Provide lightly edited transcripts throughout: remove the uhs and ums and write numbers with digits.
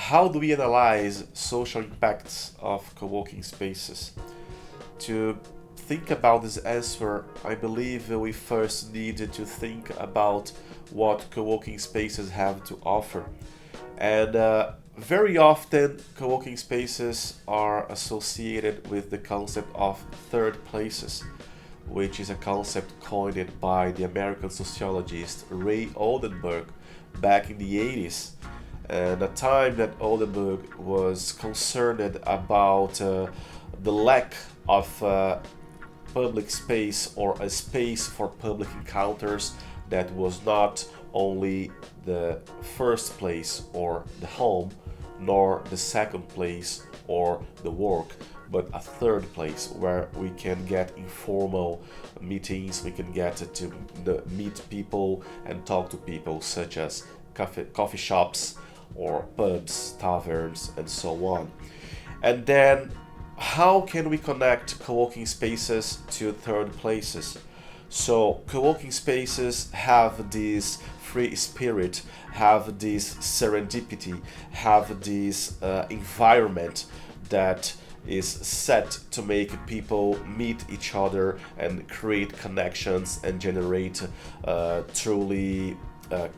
how do we analyze social impacts of co-working spaces? To think about this answer, I believe we first need to think about what co-working spaces have to offer. And very often, co working spaces are associated with the concept of third places, which is a concept coined by the American sociologist Ray Oldenburg back in the 80s. And a time that Oldenburg was concerned about the lack of public space or a space for public encounters that was not only the first place or the home, nor the second place or the work, but a third place where we can get informal meetings, we can get to meet people and talk to people, such as coffee shops or pubs, taverns, and so on. And then, how can we connect co-working spaces to third places? So co-working spaces have this free spirit, have this serendipity, have this environment that is set to make people meet each other and create connections and generate truly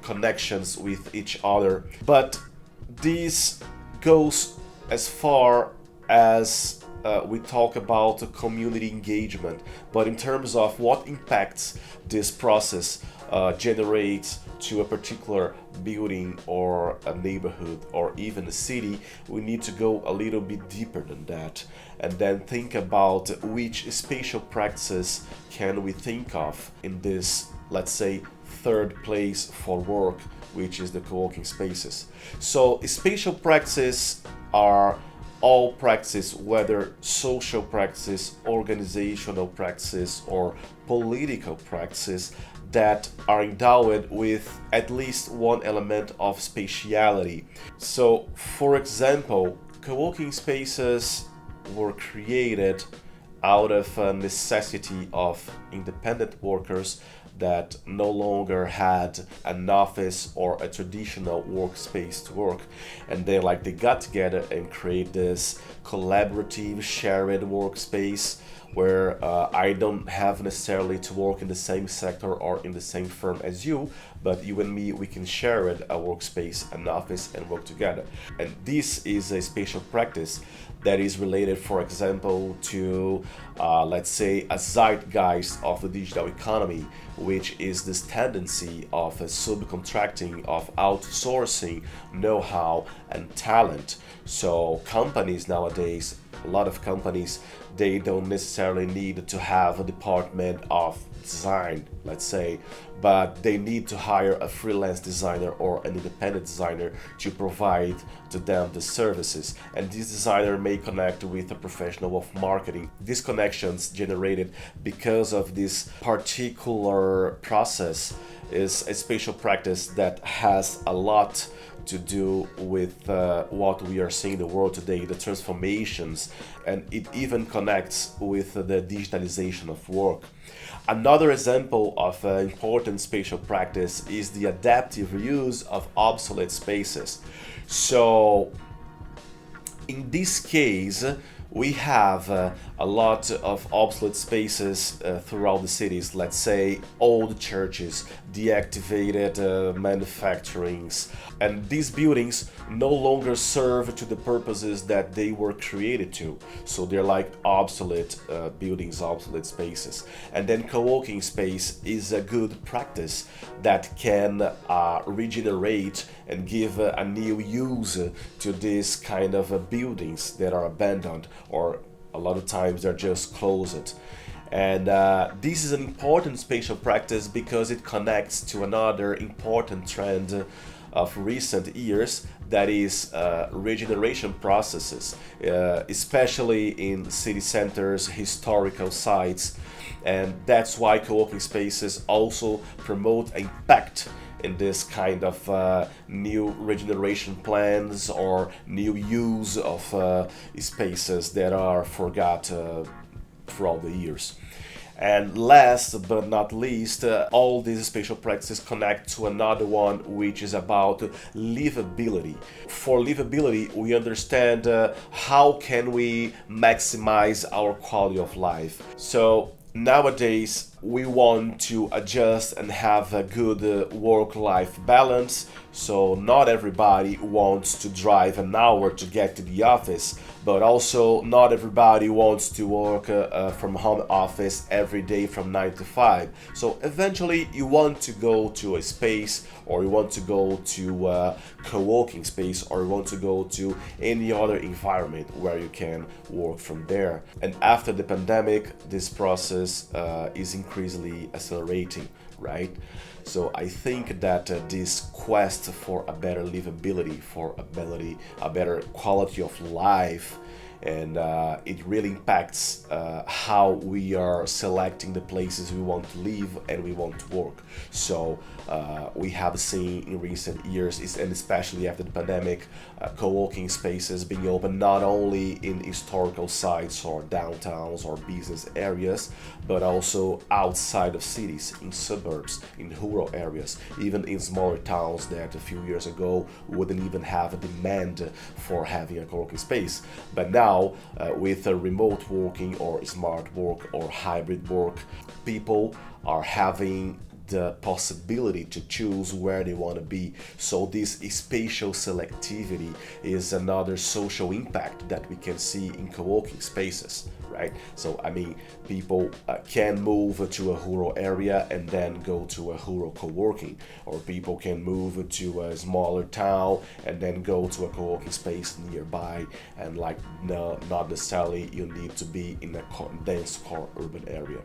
connections with each other. But this goes as far as we talk about community engagement, but in terms of what impacts this process generates to a particular building or a neighborhood or even a city, we need to go a little bit deeper than that and then think about which spatial practices can we think of in this, let's say, third place for work, which is the co-working spaces. So spatial practices are all practices, whether social practices, organizational practices, or political practices, that are endowed with at least one element of spatiality. So, for example, co-working spaces were created out of a necessity of independent workers that no longer had an office or a traditional workspace to work, and they got together and create this collaborative shared workspace where I don't have necessarily to work in the same sector or in the same firm as you, but you and me, we can share it, a workspace, an office, and work together. And this is a spatial practice that is related, for example, to, let's say, a zeitgeist of the digital economy, which is this tendency of subcontracting, of outsourcing know-how and talent. So companies nowadays, a lot of companies, they don't necessarily need to have a department of design, let's say, but they need to hire a freelance designer or an independent designer to provide to them the services. And this designer may connect with a professional of marketing. These connections generated because of this particular process is a spatial practice that has a lot to do with what we are seeing in the world today, the transformations, and it even connects with the digitalization of work. Another example of important spatial practice is the adaptive reuse of obsolete spaces. So, in this case, we have a lot of obsolete spaces throughout the cities, let's say old churches, deactivated manufacturings, and these buildings no longer serve to the purposes that they were created to. So they're like obsolete buildings, obsolete spaces. And then co-working space is a good practice that can regenerate and give a new use to these kind of buildings that are abandoned, or a lot of times they're just closed. And this is an important spatial practice because it connects to another important trend of recent years, that is regeneration processes, especially in city centers, historical sites. And that's why co-working spaces also promote impact in this kind of new regeneration plans or new use of spaces that are forgot throughout the years. And last but not least, all these spatial practices connect to another one, which is about livability. For livability, we understand how can we maximize our quality of life. So nowadays, we want to adjust and have a good work-life balance. So not everybody wants to drive an hour to get to the office, but also not everybody wants to work from home office every day from 9 to 5. So eventually you want to go to a space, or you want to go to a co-working space, or you want to go to any other environment where you can work from there. And after the pandemic, this process is increasingly accelerating, right? So I think that this quest for a better livability, for a better quality of life, and it really impacts how we are selecting the places we want to live and we want to work. So we have seen in recent years, and especially after the pandemic, co-working spaces being open not only in historical sites or downtowns or business areas, but also outside of cities, in suburbs, in rural areas, even in smaller towns that a few years ago wouldn't even have a demand for having a co-working space. But now, with remote working or smart work or hybrid work, people are having the possibility to choose where they want to be. So this spatial selectivity is another social impact that we can see in co-working spaces, right? So I mean, people can move to a rural area and then go to a rural co-working, or people can move to a smaller town and then go to a co-working space nearby, and like no, not necessarily you need to be in a dense core urban area.